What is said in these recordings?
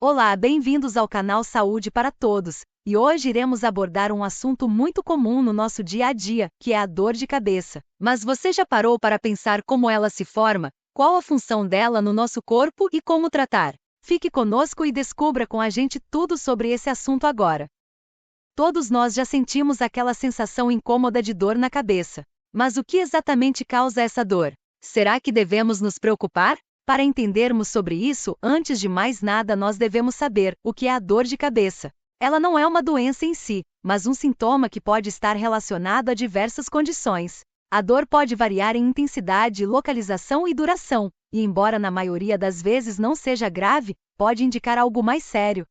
Olá, bem-vindos ao canal Saúde para Todos, e hoje iremos abordar um assunto muito comum no nosso dia a dia, que é a dor de cabeça. Mas você já parou para pensar como ela se forma, qual a função dela no nosso corpo e como tratar? Fique conosco e descubra com a gente tudo sobre esse assunto agora. Todos nós já sentimos aquela sensação incômoda de dor na cabeça. Mas o que exatamente causa essa dor? Será que devemos nos preocupar? Para entendermos sobre isso, antes de mais nada nós devemos saber o que é a dor de cabeça. Ela não é uma doença em si, mas um sintoma que pode estar relacionado a diversas condições. A dor pode variar em intensidade, localização e duração, e embora na maioria das vezes não seja grave, pode indicar algo mais sério.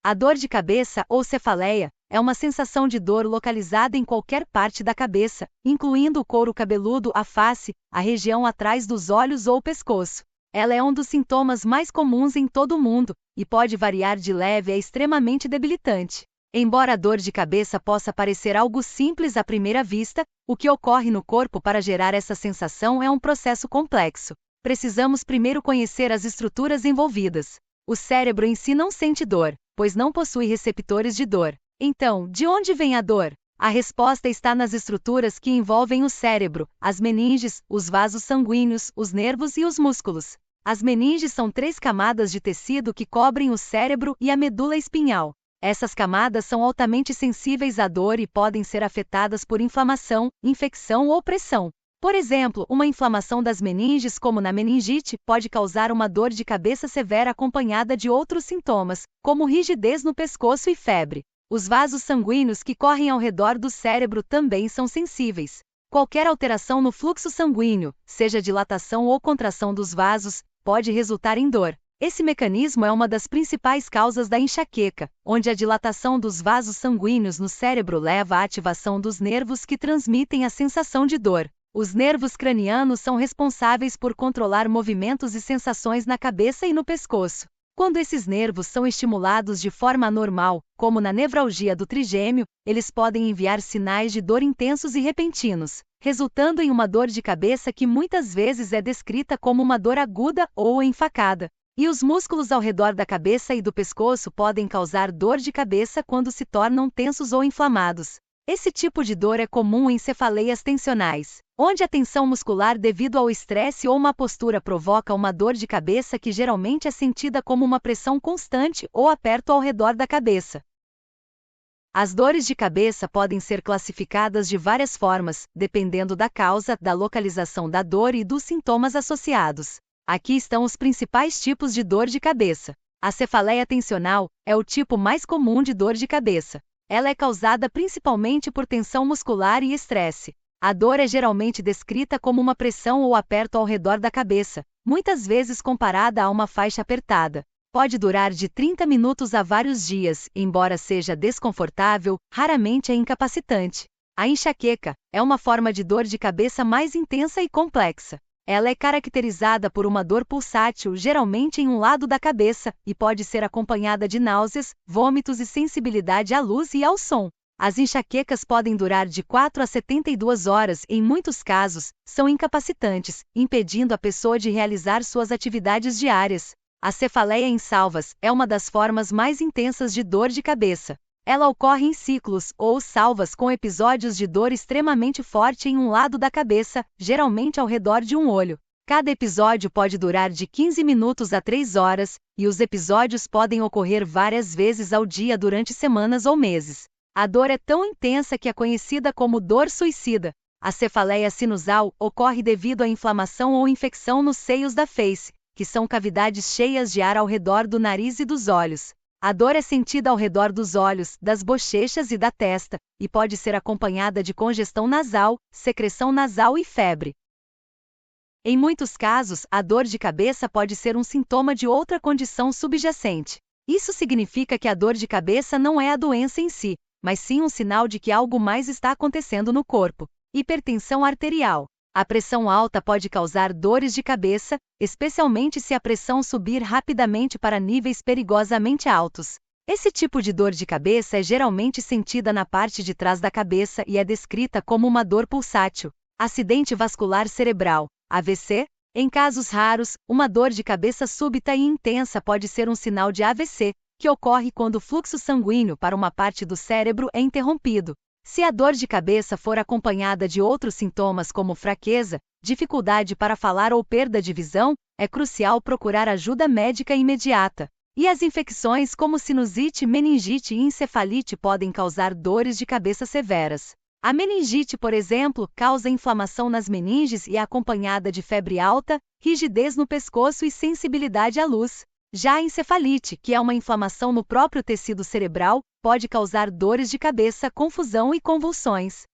A dor de cabeça, ou cefaleia, é uma sensação de dor localizada em qualquer parte da cabeça, incluindo o couro cabeludo, a face, a região atrás dos olhos ou o pescoço. Ela é um dos sintomas mais comuns em todo o mundo, e pode variar de leve a extremamente debilitante. Embora a dor de cabeça possa parecer algo simples à primeira vista, o que ocorre no corpo para gerar essa sensação é um processo complexo. Precisamos primeiro conhecer as estruturas envolvidas. O cérebro em si não sente dor, pois não possui receptores de dor. Então, de onde vem a dor? A resposta está nas estruturas que envolvem o cérebro, as meninges, os vasos sanguíneos, os nervos e os músculos. As meninges são 3 camadas de tecido que cobrem o cérebro e a medula espinhal. Essas camadas são altamente sensíveis à dor e podem ser afetadas por inflamação, infecção ou pressão. Por exemplo, uma inflamação das meninges, como na meningite, pode causar uma dor de cabeça severa acompanhada de outros sintomas, como rigidez no pescoço e febre. Os vasos sanguíneos que correm ao redor do cérebro também são sensíveis. Qualquer alteração no fluxo sanguíneo, seja dilatação ou contração dos vasos, pode resultar em dor. Esse mecanismo é uma das principais causas da enxaqueca, onde a dilatação dos vasos sanguíneos no cérebro leva à ativação dos nervos que transmitem a sensação de dor. Os nervos cranianos são responsáveis por controlar movimentos e sensações na cabeça e no pescoço. Quando esses nervos são estimulados de forma anormal, como na nevralgia do trigêmeo, eles podem enviar sinais de dor intensos e repentinos, resultando em uma dor de cabeça que muitas vezes é descrita como uma dor aguda ou enfacada. E os músculos ao redor da cabeça e do pescoço podem causar dor de cabeça quando se tornam tensos ou inflamados. Esse tipo de dor é comum em cefaleias tensionais, onde a tensão muscular devido ao estresse ou má postura provoca uma dor de cabeça que geralmente é sentida como uma pressão constante ou aperto ao redor da cabeça. As dores de cabeça podem ser classificadas de várias formas, dependendo da causa, da localização da dor e dos sintomas associados. Aqui estão os principais tipos de dor de cabeça. A cefaleia tensional é o tipo mais comum de dor de cabeça. Ela é causada principalmente por tensão muscular e estresse. A dor é geralmente descrita como uma pressão ou aperto ao redor da cabeça, muitas vezes comparada a uma faixa apertada. Pode durar de 30 minutos a vários dias, embora seja desconfortável, raramente é incapacitante. A enxaqueca é uma forma de dor de cabeça mais intensa e complexa. Ela é caracterizada por uma dor pulsátil, geralmente em um lado da cabeça, e pode ser acompanhada de náuseas, vômitos e sensibilidade à luz e ao som. As enxaquecas podem durar de 4 a 72 horas e, em muitos casos, são incapacitantes, impedindo a pessoa de realizar suas atividades diárias. A cefaleia em salvas é uma das formas mais intensas de dor de cabeça. Ela ocorre em ciclos, ou salvas com episódios de dor extremamente forte em um lado da cabeça, geralmente ao redor de um olho. Cada episódio pode durar de 15 minutos a 3 horas, e os episódios podem ocorrer várias vezes ao dia durante semanas ou meses. A dor é tão intensa que é conhecida como dor suicida. A cefaleia sinusal ocorre devido à inflamação ou infecção nos seios da face, que são cavidades cheias de ar ao redor do nariz e dos olhos. A dor é sentida ao redor dos olhos, das bochechas e da testa, e pode ser acompanhada de congestão nasal, secreção nasal e febre. Em muitos casos, a dor de cabeça pode ser um sintoma de outra condição subjacente. Isso significa que a dor de cabeça não é a doença em si, mas sim um sinal de que algo mais está acontecendo no corpo. Hipertensão arterial. A pressão alta pode causar dores de cabeça, especialmente se a pressão subir rapidamente para níveis perigosamente altos. Esse tipo de dor de cabeça é geralmente sentida na parte de trás da cabeça e é descrita como uma dor pulsátil. Acidente vascular cerebral, AVC, Em casos raros, uma dor de cabeça súbita e intensa pode ser um sinal de AVC, que ocorre quando o fluxo sanguíneo para uma parte do cérebro é interrompido. Se a dor de cabeça for acompanhada de outros sintomas como fraqueza, dificuldade para falar ou perda de visão, é crucial procurar ajuda médica imediata. E as infecções como sinusite, meningite e encefalite podem causar dores de cabeça severas. A meningite, por exemplo, causa inflamação nas meninges e é acompanhada de febre alta, rigidez no pescoço e sensibilidade à luz. Já a encefalite, que é uma inflamação no próprio tecido cerebral, pode causar dores de cabeça, confusão e convulsões.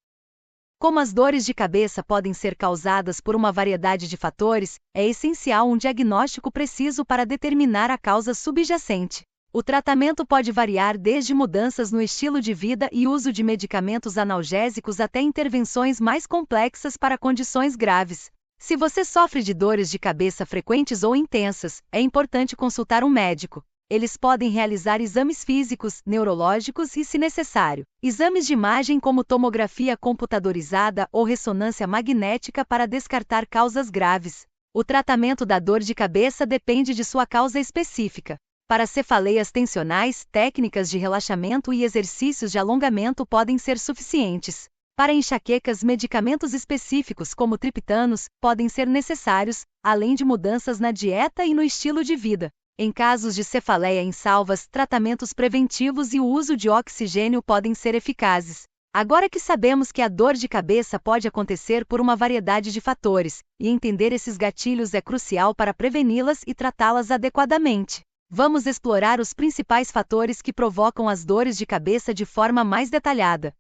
Como as dores de cabeça podem ser causadas por uma variedade de fatores, é essencial um diagnóstico preciso para determinar a causa subjacente. O tratamento pode variar desde mudanças no estilo de vida e uso de medicamentos analgésicos até intervenções mais complexas para condições graves. Se você sofre de dores de cabeça frequentes ou intensas, é importante consultar um médico. Eles podem realizar exames físicos, neurológicos e, se necessário, exames de imagem como tomografia computadorizada ou ressonância magnética para descartar causas graves. O tratamento da dor de cabeça depende de sua causa específica. Para cefaleias tensionais, técnicas de relaxamento e exercícios de alongamento podem ser suficientes. Para enxaquecas, medicamentos específicos como triptanos podem ser necessários, além de mudanças na dieta e no estilo de vida. Em casos de cefaleia em salvas, tratamentos preventivos e o uso de oxigênio podem ser eficazes. Agora que sabemos que a dor de cabeça pode acontecer por uma variedade de fatores, e entender esses gatilhos é crucial para preveni-las e tratá-las adequadamente. Vamos explorar os principais fatores que provocam as dores de cabeça de forma mais detalhada.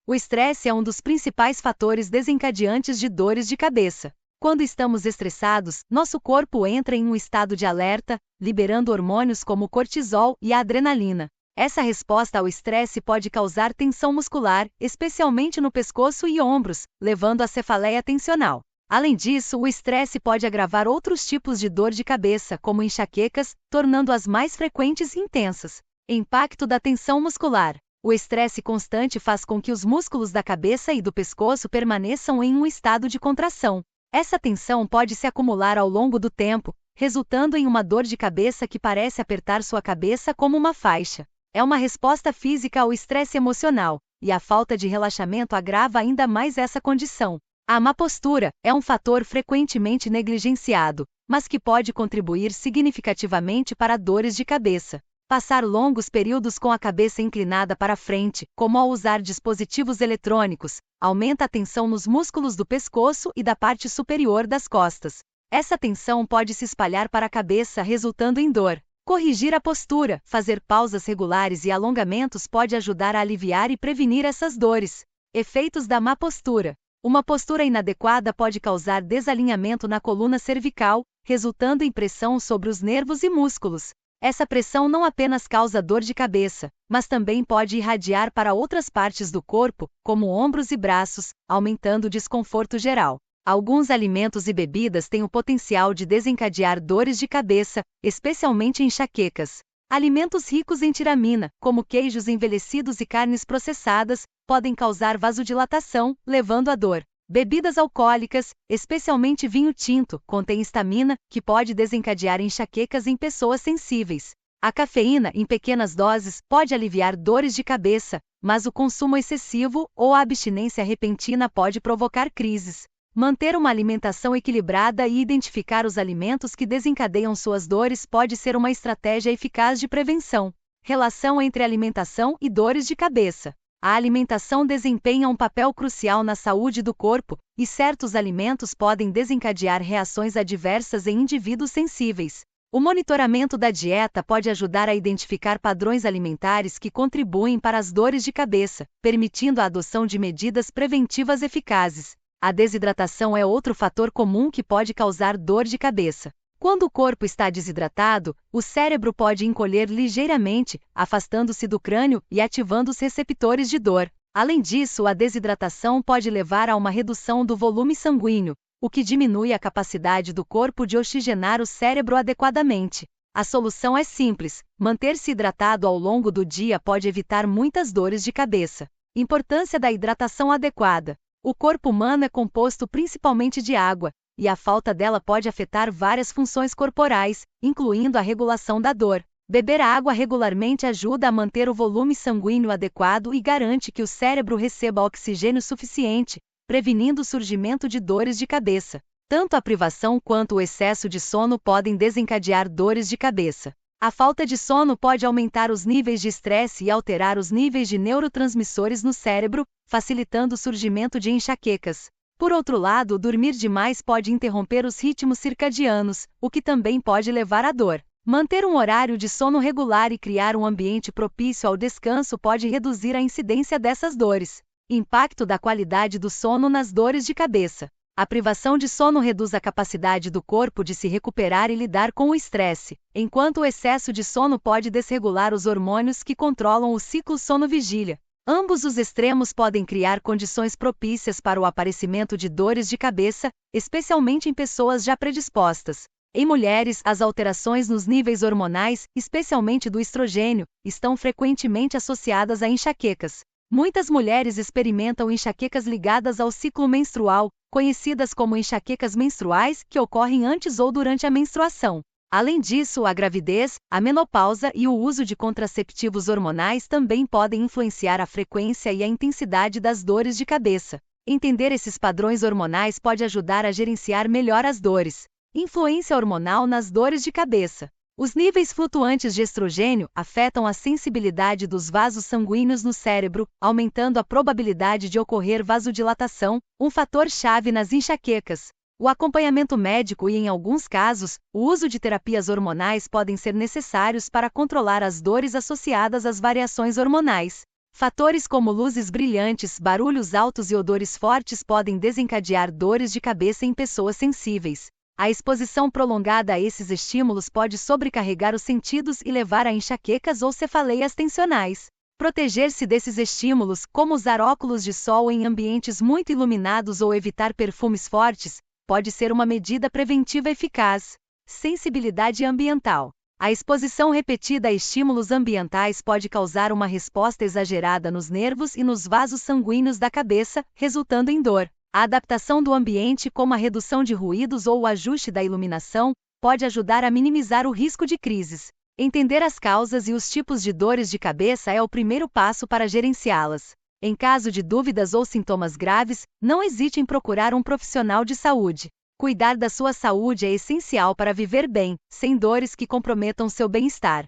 O estresse é um dos principais fatores desencadeantes de dores de cabeça. Quando estamos estressados, nosso corpo entra em um estado de alerta, liberando hormônios como o cortisol e a adrenalina. Essa resposta ao estresse pode causar tensão muscular, especialmente no pescoço e ombros, levando à cefaleia tensional. Além disso, o estresse pode agravar outros tipos de dor de cabeça, como enxaquecas, tornando-as mais frequentes e intensas. Impacto da tensão muscular. O estresse constante faz com que os músculos da cabeça e do pescoço permaneçam em um estado de contração. Essa tensão pode se acumular ao longo do tempo, resultando em uma dor de cabeça que parece apertar sua cabeça como uma faixa. É uma resposta física ao estresse emocional, e a falta de relaxamento agrava ainda mais essa condição. A má postura é um fator frequentemente negligenciado, mas que pode contribuir significativamente para dores de cabeça. Passar longos períodos com a cabeça inclinada para frente, como ao usar dispositivos eletrônicos, aumenta a tensão nos músculos do pescoço e da parte superior das costas. Essa tensão pode se espalhar para a cabeça, resultando em dor. Corrigir a postura, fazer pausas regulares e alongamentos pode ajudar a aliviar e prevenir essas dores. Efeitos da má postura. Uma postura inadequada pode causar desalinhamento na coluna cervical, resultando em pressão sobre os nervos e músculos. Essa pressão não apenas causa dor de cabeça, mas também pode irradiar para outras partes do corpo, como ombros e braços, aumentando o desconforto geral. Alguns alimentos e bebidas têm o potencial de desencadear dores de cabeça, especialmente enxaquecas. Alimentos ricos em tiramina, como queijos envelhecidos e carnes processadas, podem causar vasodilatação, levando à dor. Bebidas alcoólicas, especialmente vinho tinto, contém histamina, que pode desencadear enxaquecas em pessoas sensíveis. A cafeína, em pequenas doses, pode aliviar dores de cabeça, mas o consumo excessivo ou a abstinência repentina pode provocar crises. Manter uma alimentação equilibrada e identificar os alimentos que desencadeiam suas dores pode ser uma estratégia eficaz de prevenção. Relação entre alimentação e dores de cabeça. A alimentação desempenha um papel crucial na saúde do corpo, e certos alimentos podem desencadear reações adversas em indivíduos sensíveis. O monitoramento da dieta pode ajudar a identificar padrões alimentares que contribuem para as dores de cabeça, permitindo a adoção de medidas preventivas eficazes. A desidratação é outro fator comum que pode causar dor de cabeça. Quando o corpo está desidratado, o cérebro pode encolher ligeiramente, afastando-se do crânio e ativando os receptores de dor. Além disso, a desidratação pode levar a uma redução do volume sanguíneo, o que diminui a capacidade do corpo de oxigenar o cérebro adequadamente. A solução é simples: manter-se hidratado ao longo do dia pode evitar muitas dores de cabeça. Importância da hidratação adequada. O corpo humano é composto principalmente de água, e a falta dela pode afetar várias funções corporais, incluindo a regulação da dor. Beber água regularmente ajuda a manter o volume sanguíneo adequado e garante que o cérebro receba oxigênio suficiente, prevenindo o surgimento de dores de cabeça. Tanto a privação quanto o excesso de sono podem desencadear dores de cabeça. A falta de sono pode aumentar os níveis de estresse e alterar os níveis de neurotransmissores no cérebro, facilitando o surgimento de enxaquecas. Por outro lado, dormir demais pode interromper os ritmos circadianos, o que também pode levar à dor. Manter um horário de sono regular e criar um ambiente propício ao descanso pode reduzir a incidência dessas dores. Impacto da qualidade do sono nas dores de cabeça. A privação de sono reduz a capacidade do corpo de se recuperar e lidar com o estresse, enquanto o excesso de sono pode desregular os hormônios que controlam o ciclo sono-vigília. Ambos os extremos podem criar condições propícias para o aparecimento de dores de cabeça, especialmente em pessoas já predispostas. Em mulheres, as alterações nos níveis hormonais, especialmente do estrogênio, estão frequentemente associadas a enxaquecas. Muitas mulheres experimentam enxaquecas ligadas ao ciclo menstrual, conhecidas como enxaquecas menstruais, que ocorrem antes ou durante a menstruação. Além disso, a gravidez, a menopausa e o uso de contraceptivos hormonais também podem influenciar a frequência e a intensidade das dores de cabeça. Entender esses padrões hormonais pode ajudar a gerenciar melhor as dores. Influência hormonal nas dores de cabeça. Os níveis flutuantes de estrogênio afetam a sensibilidade dos vasos sanguíneos no cérebro, aumentando a probabilidade de ocorrer vasodilatação, um fator-chave nas enxaquecas. O acompanhamento médico e, em alguns casos, o uso de terapias hormonais podem ser necessários para controlar as dores associadas às variações hormonais. Fatores como luzes brilhantes, barulhos altos e odores fortes podem desencadear dores de cabeça em pessoas sensíveis. A exposição prolongada a esses estímulos pode sobrecarregar os sentidos e levar a enxaquecas ou cefaleias tensionais. Proteger-se desses estímulos, como usar óculos de sol em ambientes muito iluminados ou evitar perfumes fortes, pode ser uma medida preventiva eficaz. Sensibilidade ambiental. A exposição repetida a estímulos ambientais pode causar uma resposta exagerada nos nervos e nos vasos sanguíneos da cabeça, resultando em dor. A adaptação do ambiente, como a redução de ruídos ou o ajuste da iluminação, pode ajudar a minimizar o risco de crises. Entender as causas e os tipos de dores de cabeça é o primeiro passo para gerenciá-las. Em caso de dúvidas ou sintomas graves, não hesite em procurar um profissional de saúde. Cuidar da sua saúde é essencial para viver bem, sem dores que comprometam seu bem-estar.